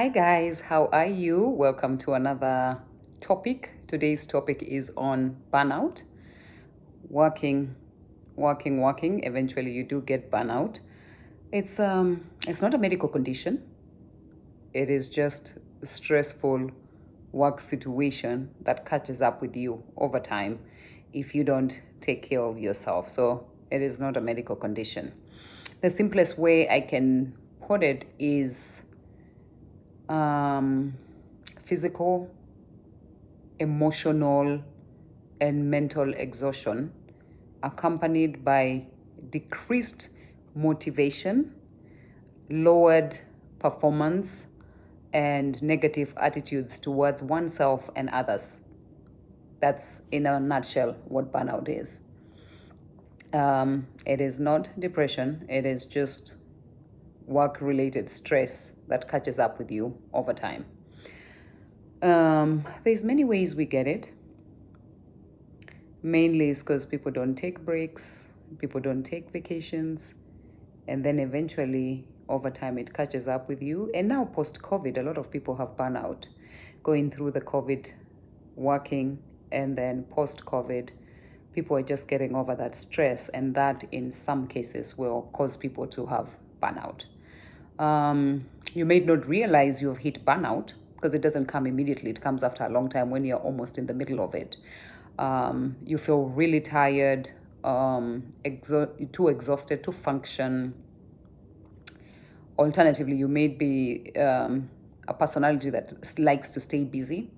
Hi guys, how are you? Welcome to another topic. Today's topic is on burnout. Working, working. Eventually you do get burnout. It's not a medical condition. It is just a stressful work situation that catches up with you over time if you don't take care of yourself. So it is not a medical condition. The simplest way I can put it is um, physical, emotional, and mental exhaustion, accompanied by decreased motivation, lowered performance, and negative attitudes towards oneself and others. That's in a nutshell what burnout is. It is not depression, it is just work related stress that catches up with you over time. There's many ways we get it. Mainly is because people don't take breaks, people don't take vacations, and then eventually over time it catches up with you. And now post COVID, a lot of people have burnout, going through the COVID, working, and then post COVID, people are just getting over that stress, and that in some cases will cause people to have burnout. You may not realize you've hit burnout because it doesn't come immediately. It comes after a long time when you're almost in the middle of it. You feel really tired, too exhausted to function. Alternatively, you may be a personality that likes to stay busy.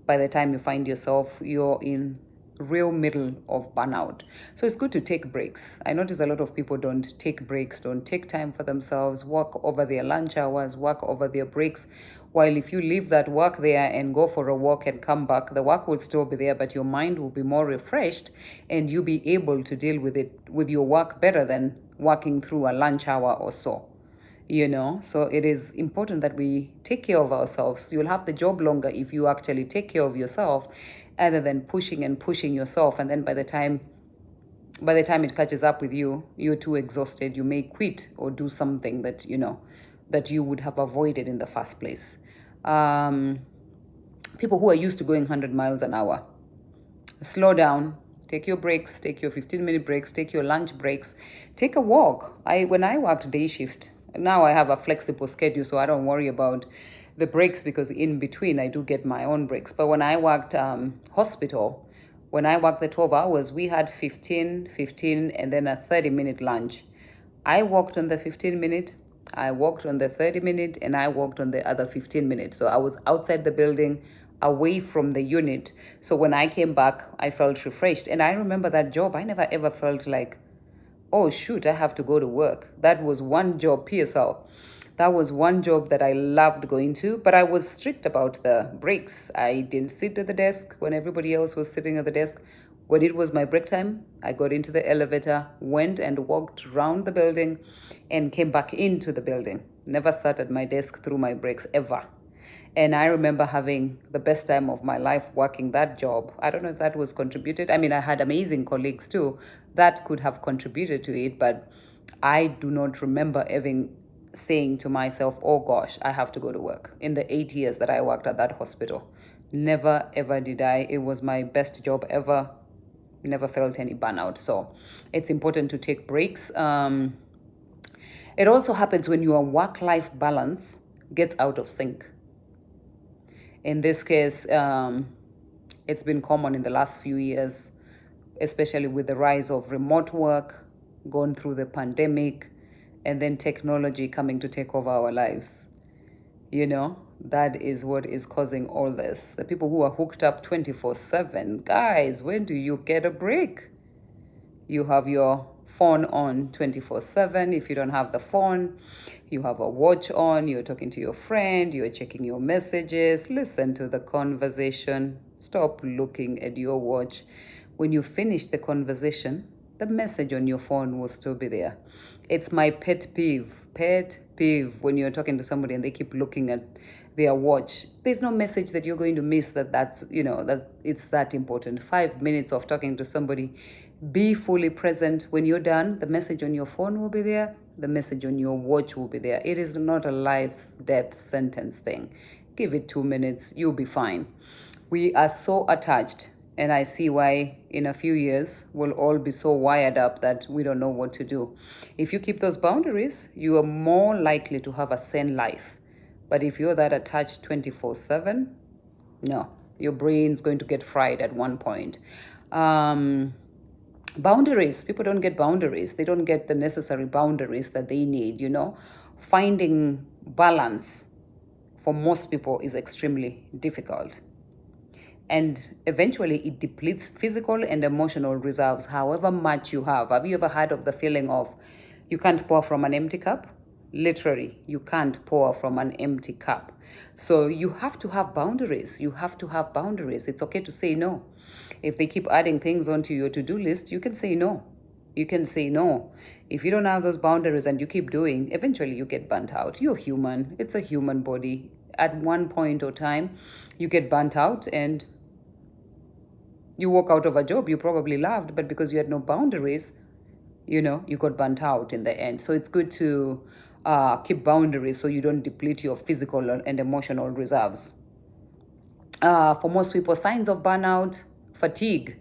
By the time you find yourself, you're in real middle of burnout. So it's good to take breaks. I notice a lot of people don't take breaks, don't take time for themselves, work over their lunch hours, work over their breaks. While if you leave that work there and go for a walk and come back, the work will still be there, but your mind will be more refreshed and you'll be able to deal with it, with your work better than working through a lunch hour or so. So it is important that we take care of ourselves. You'll have the job longer if you actually take care of yourself, other than pushing and pushing yourself, and then by the time it catches up with you, you're too exhausted. You may quit or do something that you would have avoided in the first place. People who are used to going 100 miles an hour, slow down, take your breaks, take your 15-minute breaks, take your lunch breaks, take a walk. When I worked day shift, now I have a flexible schedule, so I don't worry about the breaks because in between I do get my own breaks. But when I worked hospital, when I worked the 12 hours, we had 15, and then a 30-minute lunch. I walked on the 15-minute, I walked on the 30-minute, and I walked on the other 15 minutes. So I was outside the building, away from the unit. So when I came back, I felt refreshed. And I remember that job, I never ever felt like, oh shoot, I have to go to work. That was one job, PSL. That was one job that I loved going to, but I was strict about the breaks. I didn't sit at the desk when everybody else was sitting at the desk. When it was my break time, I got into the elevator, went and walked around the building, and came back into the building. Never sat at my desk through my breaks ever. And I remember having the best time of my life working that job. I don't know if that was contributed. I mean, I had amazing colleagues too that could have contributed to it, but I do not remember even saying to myself, oh gosh, I have to go to work in the 8 years that I worked at that hospital. Never ever did I. It was my best job ever. Never felt any burnout. So it's important to take breaks. It also happens when your work-life balance gets out of sync. In this case, it's been common in the last few years, especially with the rise of remote work, going through the pandemic, and then technology coming to take over our lives. That is what is causing all this. The people who are hooked up 24/7, guys, when do you get a break? You have your phone on 24/7. If you don't have the phone, you have a watch on, you're talking to your friend, you're checking your messages, listen to the conversation, stop looking at your watch. When you finish the conversation, the message on your phone will still be there. It's my pet peeve when you're talking to somebody and they keep looking at their watch. There's no message that you're going to miss that it's that important. 5 minutes of talking to somebody, be fully present. When you're done, the message on your phone will be there. the message on your watch will be there. It is not a life death sentence thing. Give it 2 minutes, you'll be fine. We are so attached, and I see why in a few years we'll all be so wired up that we don't know what to do. If you keep those boundaries, you are more likely to have a sane life. But if you're that attached 24/7, no, your brain's going to get fried at one point. Boundaries, people don't get boundaries. They don't get the necessary boundaries that they need, Finding balance for most people is extremely difficult. And eventually it depletes physical and emotional reserves, however much you have. Have you ever heard of the feeling of you can't pour from an empty cup? Literally, you can't pour from an empty cup. So you have to have boundaries. You have to have boundaries. It's okay to say no. If they keep adding things onto your to-do list, you can say no. You can say no. If you don't have those boundaries and you keep doing, eventually you get burnt out. You're human. It's a human body. At one point or time, you get burnt out and you walk out of a job you probably loved, but because you had no boundaries, you got burnt out in the end. So it's good to keep boundaries so you don't deplete your physical and emotional reserves. For most people, signs of burnout, fatigue.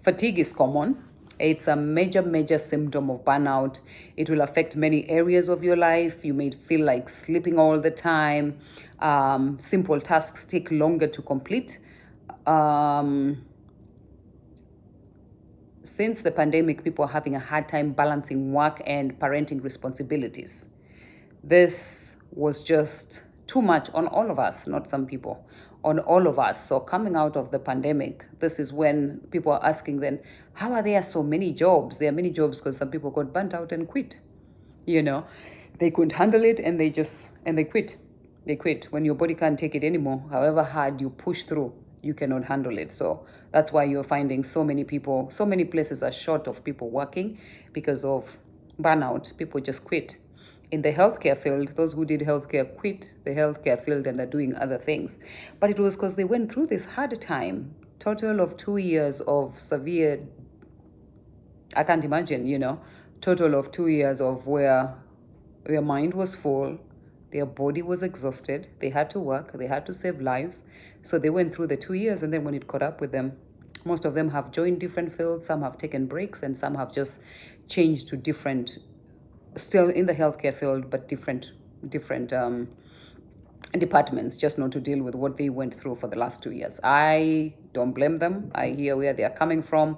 Fatigue is common. It's a major, major symptom of burnout. It will affect many areas of your life. You may feel like sleeping all the time. Simple tasks take longer to complete. Since the pandemic, people are having a hard time balancing work and parenting responsibilities. This was just too much on all of us, not some people, on all of us. So coming out of the pandemic, this is when people are asking then, how are there so many jobs? There are many jobs because some people got burnt out and quit. They couldn't handle it and they quit. They quit. When your body can't take it anymore, however hard you push through, you cannot handle it. So that's why you're finding so many people, so many places are short of people working because of burnout. People just quit. In the healthcare field, those who did healthcare quit the healthcare field and are doing other things. But it was because they went through this hard time. Total of 2 years of severe, I can't imagine, total of 2 years of where their mind was full, their body was exhausted, they had to work, they had to save lives. So they went through the 2 years, and then when it caught up with them, most of them have joined different fields, some have taken breaks, and some have just changed to different, still in the healthcare field, but different departments, just not to deal with what they went through for the last 2 years. I don't blame them. I hear where they are coming from,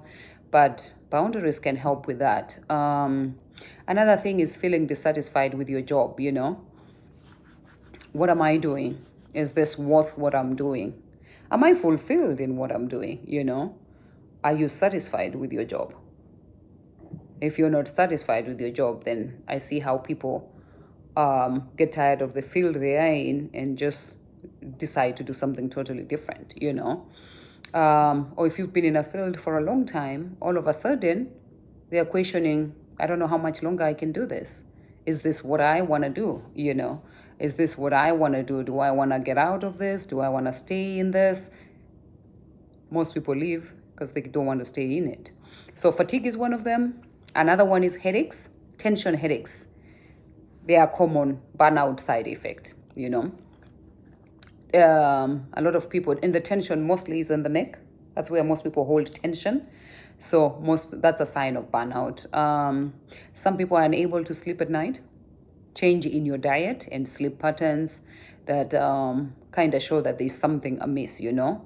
but boundaries can help with that. Another thing is feeling dissatisfied with your job, What am I doing? Is this worth what I'm doing? Am I fulfilled in what I'm doing? Are you satisfied with your job? If you're not satisfied with your job, then I see how people get tired of the field they are in and just decide to do something totally different, Or if you've been in a field for a long time, all of a sudden they are questioning, I don't know how much longer I can do this. Is this what I want to do? Is this what I want to do? Do I want to get out of this? Do I want to stay in this? Most people leave because they don't want to stay in it. So fatigue is one of them. Another one is headaches, tension headaches. They are common burnout side effect, A lot of people, and the tension mostly is in the neck. That's where most people hold tension. So that's a sign of burnout. Some people are unable to sleep at night. Change in your diet and sleep patterns that kind of show that there's something amiss, You're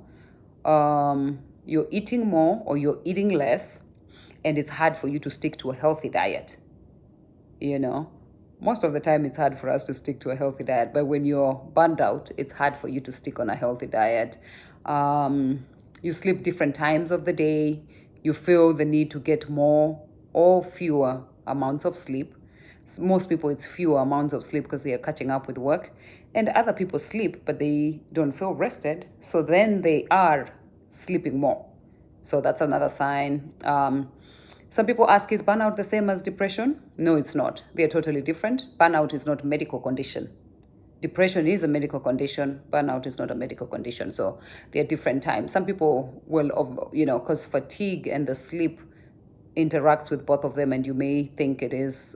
eating more or you're eating less, and it's hard for you to stick to a healthy diet. Most of the time it's hard for us to stick to a healthy diet, but when you're burned out, it's hard for you to stick on a healthy diet. You sleep different times of the day. You feel the need to get more or fewer amounts of sleep. Most people, it's fewer amounts of sleep because they are catching up with work. And other people sleep, but they don't feel rested. So then they are sleeping more. So that's another sign. Some people ask, is burnout the same as depression? No, it's not. They're totally different. Burnout is not a medical condition. Depression is a medical condition. Burnout is not a medical condition. So they're different times. Some people will, because fatigue and the sleep interacts with both of them, and you may think it is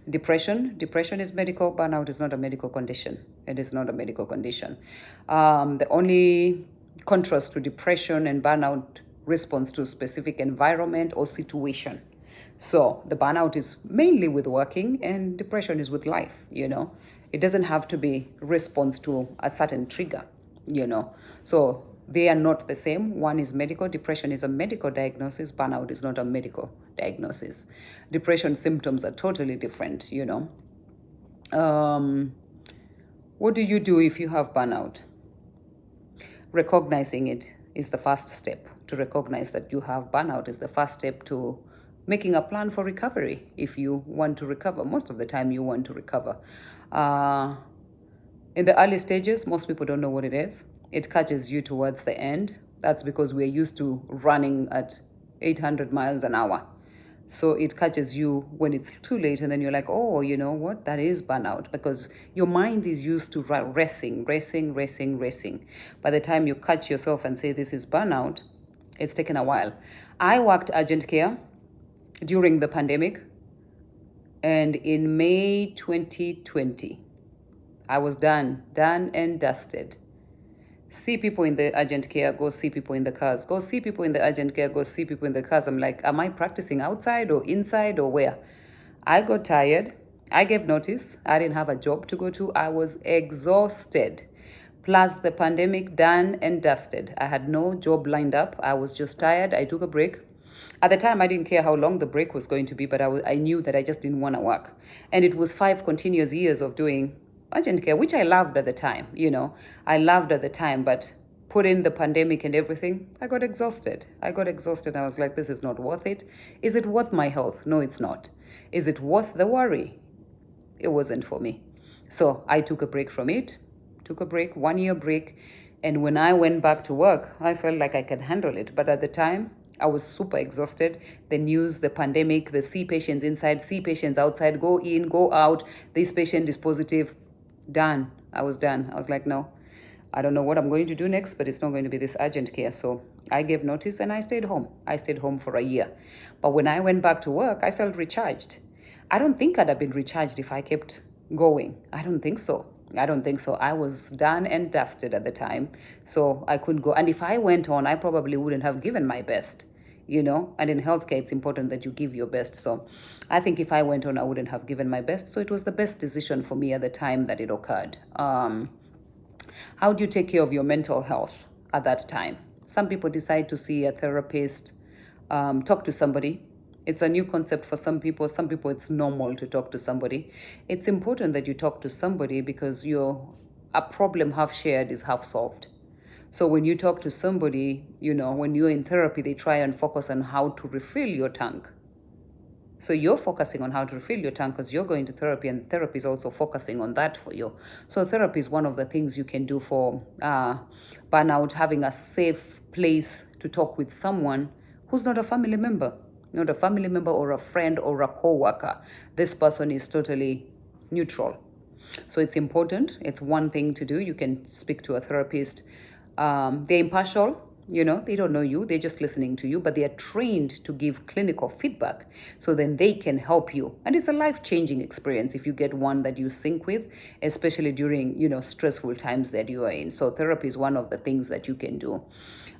Depression is medical. Burnout is not a medical condition. It is not a medical condition. The only contrast to depression and burnout responds to specific environment or situation. So the burnout is mainly with working and depression is with life, It doesn't have to be response to a certain trigger. So they are not the same. One is medical. Depression is a medical diagnosis. Burnout is not a medical diagnosis. Depression symptoms are totally different. What do you do if you have burnout? Recognizing it is the first step. To recognize that you have burnout is the first step to making a plan for recovery. If you want to recover, most of the time you want to recover. In the early stages, most people don't know what it is. It catches you towards the end. That's because we're used to running at 800 miles an hour. So it catches you when it's too late, and then you're like, oh, you know what? That is burnout, because your mind is used to racing. By the time you catch yourself and say this is burnout, it's taken a while. I worked urgent care during the pandemic, and in May 2020, I was done and dusted. See people in the urgent care, go see people in the cars. Go see people in the urgent care, go see people in the cars. I'm like, am I practicing outside or inside or where? I got tired. I gave notice. I didn't have a job to go to. I was exhausted. Plus the pandemic, done and dusted. I had no job lined up. I was just tired. I took a break. At the time, I didn't care how long the break was going to be, but I knew that I just didn't want to work. And it was 5 continuous years of doing urgent care, which I loved at the time, I loved at the time, but put in the pandemic and everything, I got exhausted. I was like, this is not worth it. Is it worth my health? No, it's not. Is it worth the worry? It wasn't for me. So I took a break from it, 1-year break. And when I went back to work, I felt like I could handle it. But at the time, I was super exhausted. The news, the pandemic, the see patients inside, see patients outside, go in, go out. This patient is positive. Done. I was done. I was like, no, I don't know what I'm going to do next, but it's not going to be this urgent care. So I gave notice and I stayed home. I stayed home for a year. But when I went back to work, I felt recharged. I don't think I'd have been recharged if I kept going. I don't think so. I was done and dusted at the time. So I couldn't go. And if I went on, I probably wouldn't have given my best. And in healthcare, it's important that you give your best. So I think if I went on, I wouldn't have given my best. So it was the best decision for me at the time that it occurred. How do you take care of your mental health at that time? Some people decide to see a therapist, talk to somebody. It's a new concept for some people. Some people, it's normal to talk to somebody. It's important that you talk to somebody because a problem half shared is half solved. So when you talk to somebody, when you're in therapy, they try and focus on how to refill your tank. So you're focusing on how to refill your tank because you're going to therapy, and therapy is also focusing on that for you. So therapy is one of the things you can do for burnout, having a safe place to talk with someone who's not a family member, or a friend or a co-worker. This person is totally neutral. So it's important. It's one thing to do. You can speak to a therapist. They're impartial, they don't know you, they're just listening to you, but they are trained to give clinical feedback. So then they can help you. And it's a life-changing experience if you get one that you sync with, especially during, stressful times that you are in. So therapy is one of the things that you can do.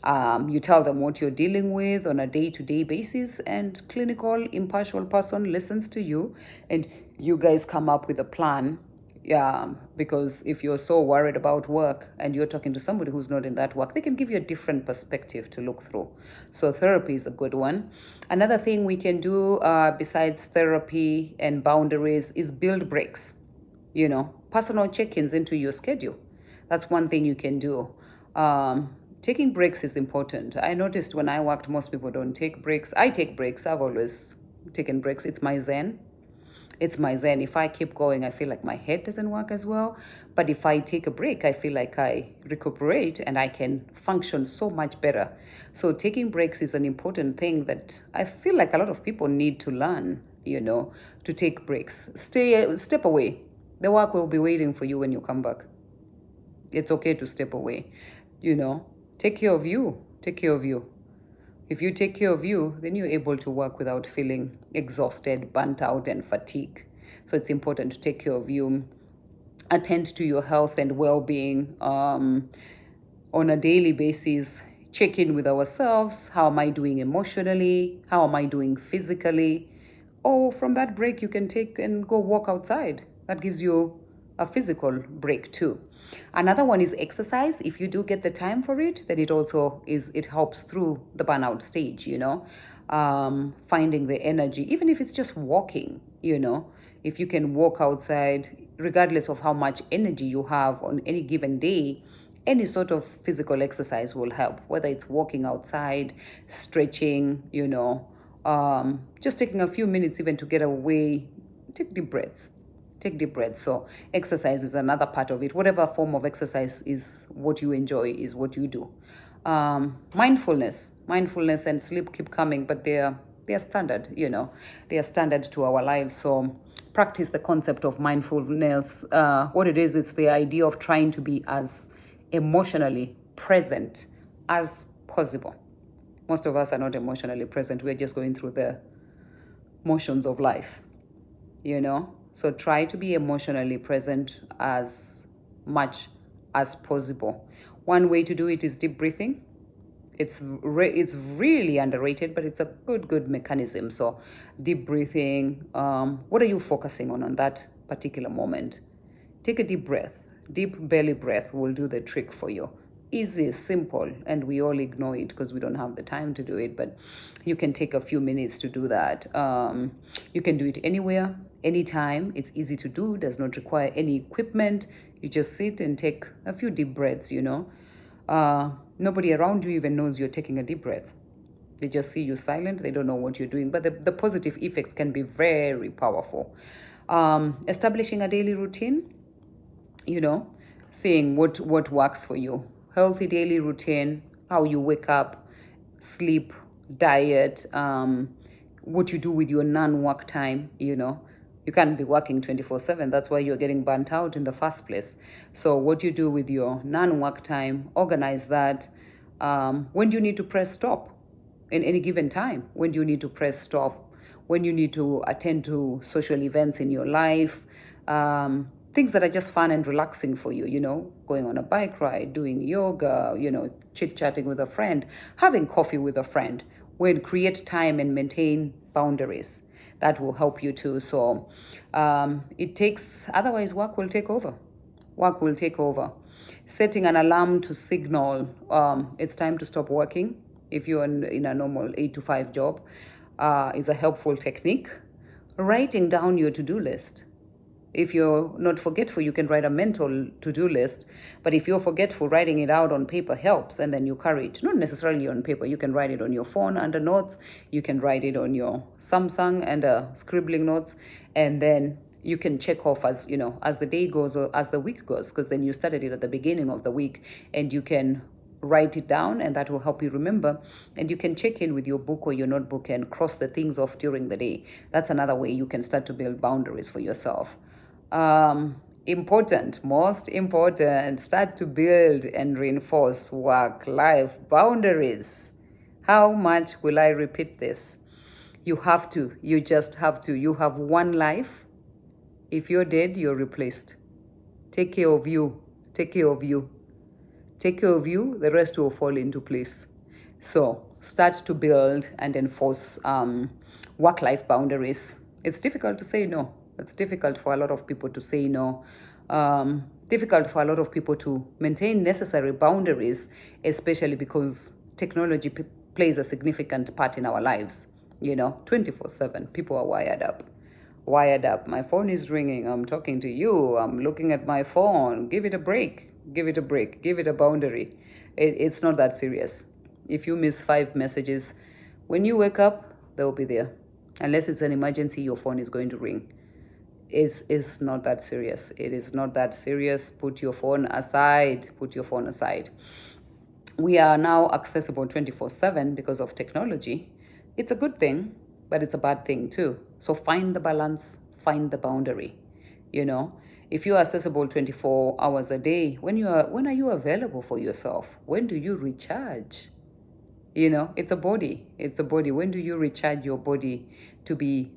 You tell them what you're dealing with on a day-to-day basis, and clinical, impartial person listens to you, and you guys come up with a plan. Yeah, because if you're so worried about work and you're talking to somebody who's not in that work, they can give you a different perspective to look through. So therapy is a good one. Another thing we can do besides therapy and boundaries is build breaks, personal check-ins into your schedule. That's one thing you can do. Taking breaks is important. I noticed when I worked, most people don't take breaks. I take breaks. I've always taken breaks. It's my zen. If I keep going, I feel like my head doesn't work as well. But if I take a break, I feel like I recuperate and I can function so much better. So taking breaks is an important thing that I feel like a lot of people need to learn, to take breaks. Step away. The work will be waiting for you when you come back. It's okay to step away, Take care of you. If you take care of you, then you're able to work without feeling exhausted, burnt out, and fatigued. So it's important to take care of you, attend to your health and well-being on a daily basis. Check in with ourselves. How am I doing emotionally? How am I doing physically? Or from that break, you can take and go walk outside. That gives you a physical break too. Another one is exercise. If you do get the time for it, then it helps through the burnout stage, finding the energy, even if it's just walking, if you can walk outside, regardless of how much energy you have on any given day, any sort of physical exercise will help, whether it's walking outside, stretching, just taking a few minutes even to get away. Take deep breaths. Take deep breaths. So exercise is another part of it. Whatever form of exercise is what you enjoy, is what you do. Mindfulness and sleep keep coming, but they're standard. They are standard to our lives. So practice the concept of mindfulness. What it is, it's the idea of trying to be as emotionally present as possible. Most of us are not emotionally present. We're just going through the motions of life, So try to be emotionally present as much as possible. One way to do it is deep breathing. It's really underrated, but it's a good mechanism. So deep breathing. What are you focusing on that particular moment? Take a deep breath. Deep belly breath will do the trick for you. Easy, simple, and we all ignore it because we don't have the time to do it, but you can take a few minutes to do that. You can do it anywhere, anytime. It's easy to do, does not require any equipment. You just sit and take a few deep breaths, Nobody around you even knows you're taking a deep breath. They just see you silent. They don't know what you're doing, but the positive effects can be very powerful. Establishing a daily routine, seeing what works for you. Healthy daily routine, how you wake up, sleep, diet, what you do with your non-work time, You can't be working 24/7. That's why you're getting burnt out in the first place. So what you do with your non-work time, organize that. When do you need to press stop in any given time? When do you need to press stop? When you need to attend to social events in your life, things that are just fun and relaxing for you, going on a bike ride, doing yoga, chit-chatting with a friend, having coffee with a friend. When create time and maintain boundaries. That will help you too. So otherwise work will take over. Work will take over. Setting an alarm to signal it's time to stop working. If you're in a normal 8 to 5 job, is a helpful technique. Writing down your to-do list. If you're not forgetful, you can write a mental to-do list. But if you're forgetful, writing it out on paper helps, and then you carry it. Not necessarily on paper. You can write it on your phone under notes. You can write it on your Samsung and scribbling notes. And then you can check off as the day goes or as the week goes, because then you started it at the beginning of the week, and you can write it down, and that will help you remember. And you can check in with your book or your notebook and cross the things off during the day. That's another way you can start to build boundaries for yourself. Most important, start to build and reinforce work-life boundaries. How much will I repeat this? You just have to. You have one life. If you're dead, you're replaced. Take care of you. Take care of you. Take care of you, the rest will fall into place. So start to build and enforce work-life boundaries. It's difficult to say no. It's difficult for a lot of people to say no. Difficult for a lot of people to maintain necessary boundaries, especially because technology plays a significant part in our lives. 24/7. People are wired up. My phone is ringing. I'm talking to you. I'm looking at my phone. Give it a break. Give it a break. Give it a boundary. It's not that serious. If you miss 5 messages, when you wake up, they'll be there. Unless it's an emergency, your phone is going to ring. It's not that serious. It is not that serious. Put your phone aside. Put your phone aside. We are now accessible 24/7 because of technology. It's a good thing, but it's a bad thing too. So find the balance, find the boundary. If you're accessible 24 hours a day, when are you available for yourself? When do you recharge? It's a body. It's a body. When do you recharge your body to be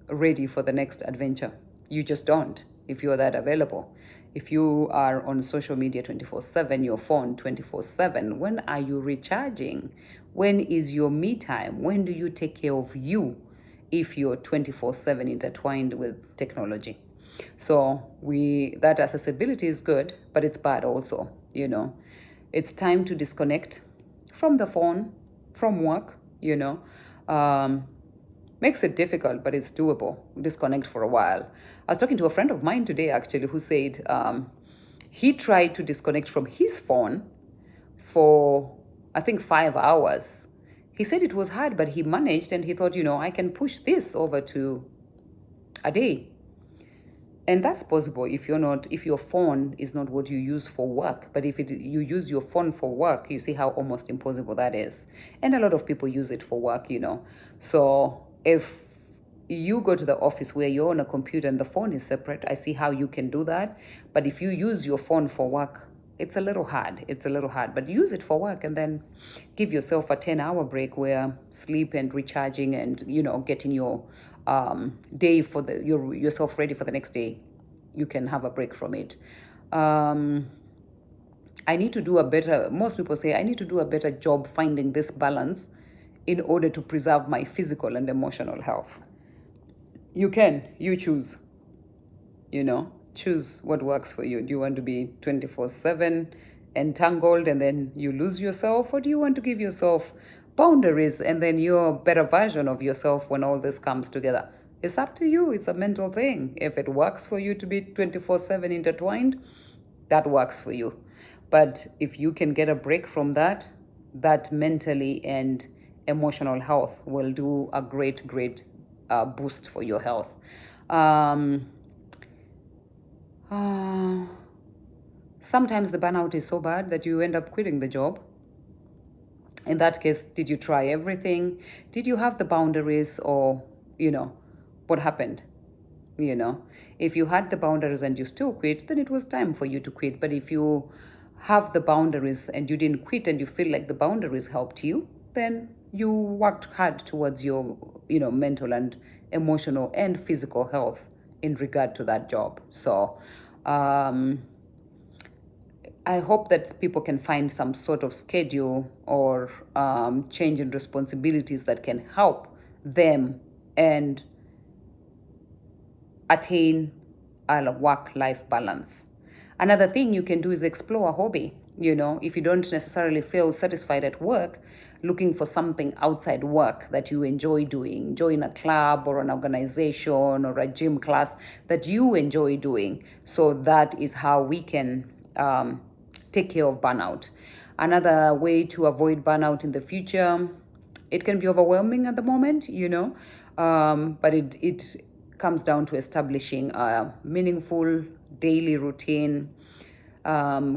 ready for the next adventure? You just don't if you're that available. If you are on social media 24/7, your phone 24/7, when are you recharging? When is your me time? When do you take care of you if you're 24/7 intertwined with technology? So that accessibility is good, but it's bad also, you know. It's time to disconnect from the phone, from work, you know. Makes it difficult, but it's doable. Disconnect for a while. I was talking to a friend of mine today, actually, who said he tried to disconnect from his phone for, I think, 5 hours. He said it was hard, but he managed, and he thought, I can push this over to a day. And that's possible if your phone is not what you use for work. But if you use your phone for work, you see how almost impossible that is. And a lot of people use it for work, So if you go to the office where you're on a computer and the phone is separate, I see how you can do that. But if you use your phone for work, it's a little hard. But use it for work and then give yourself a 10-hour break where sleep and recharging and, getting your day for yourself ready for the next day. You can have a break from it. Most people say, I need to do a better job finding this balance in order to preserve my physical and emotional health. You choose, choose what works for you. Do you want to be 24/7 entangled and then you lose yourself? Or do you want to give yourself boundaries and then you're a better version of yourself when all this comes together? It's up to you. It's a mental thing. If it works for you to be 24/7 intertwined, that works for you. But if you can get a break from that mentally and emotional health will do a great boost for your health. Sometimes the burnout is so bad that you end up quitting the job. In that case, did you try everything? Did you have the boundaries, or what happened? If you had the boundaries and you still quit, then it was time for you to quit. But if you have the boundaries and you didn't quit and you feel like the boundaries helped you, then you worked hard towards your mental and emotional and physical health in regard to that job. So I hope that people can find some sort of schedule or change in responsibilities that can help them and attain a work-life balance. Another thing you can do is explore a hobby. If you don't necessarily feel satisfied at work, looking for something outside work that you enjoy doing. Join a club or an organization or a gym class that you enjoy doing. So that is how we can take care of burnout. Another way to avoid burnout in the future, it can be overwhelming at the moment, but it comes down to establishing a meaningful daily routine,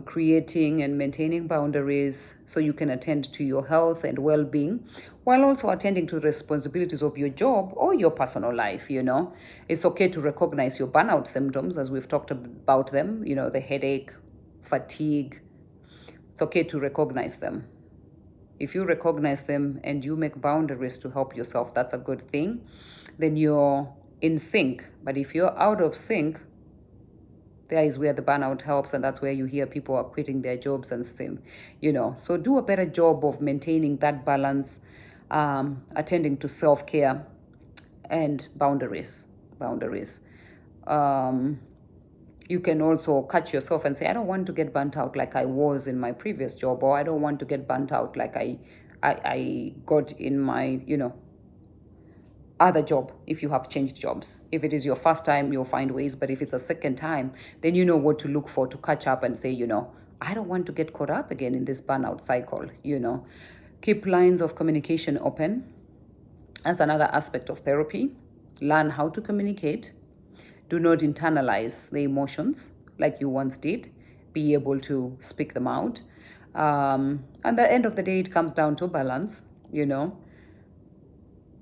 creating and maintaining boundaries so you can attend to your health and well-being while also attending to the responsibilities of your job or your personal life. It's okay to recognize your burnout symptoms, as we've talked about them, the headache, fatigue. It's okay to recognize them. If you recognize them and you make boundaries to help yourself, that's a good thing. Then you're in sync. But if you're out of sync, there is where the burnout helps, and that's where you hear people are quitting their jobs and still, So do a better job of maintaining that balance, attending to self-care and boundaries. You can also catch yourself and say, I don't want to get burnt out like I was in my previous job, or I don't want to get burnt out like I got in my, other job. If you have changed jobs, if it is your first time, you'll find ways. But if it's a second time, then you know what to look for to catch up and say, I don't want to get caught up again in this burnout cycle. Keep lines of communication open. That's another aspect of therapy. Learn how to communicate. Do not internalize the emotions like you once did. Be able to speak them out. And at the end of the day, it comes down to balance.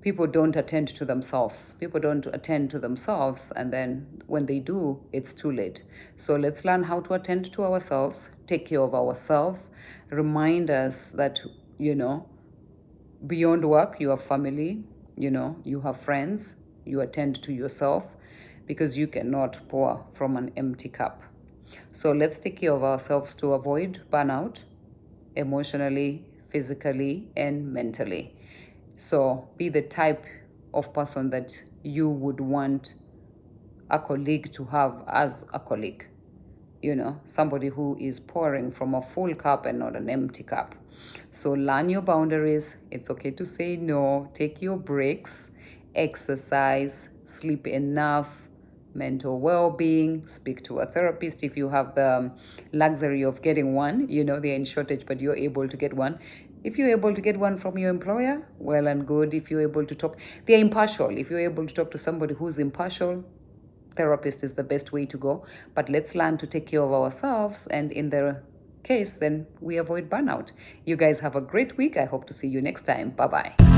People don't attend to themselves. And then when they do, it's too late. So let's learn how to attend to ourselves, take care of ourselves, remind us that, beyond work, you have family, you have friends, you attend to yourself. because you cannot pour from an empty cup. So let's take care of ourselves to avoid burnout emotionally, physically, and mentally. So be the type of person that you would want a colleague to have as a colleague. Somebody who is pouring from a full cup and not an empty cup. So learn your boundaries. It's okay to say no. Take your breaks, exercise, sleep enough, mental well-being, speak to a therapist if you have the luxury of getting one. They're in shortage, but you're able to get one. If you're able to get one from your employer, well and good. If you're able to talk, they're impartial. If you're able to talk to somebody who's impartial, therapist is the best way to go. But let's learn to take care of ourselves, and in the case, then we avoid burnout. You guys have a great week. I hope to see you next time. Bye-bye.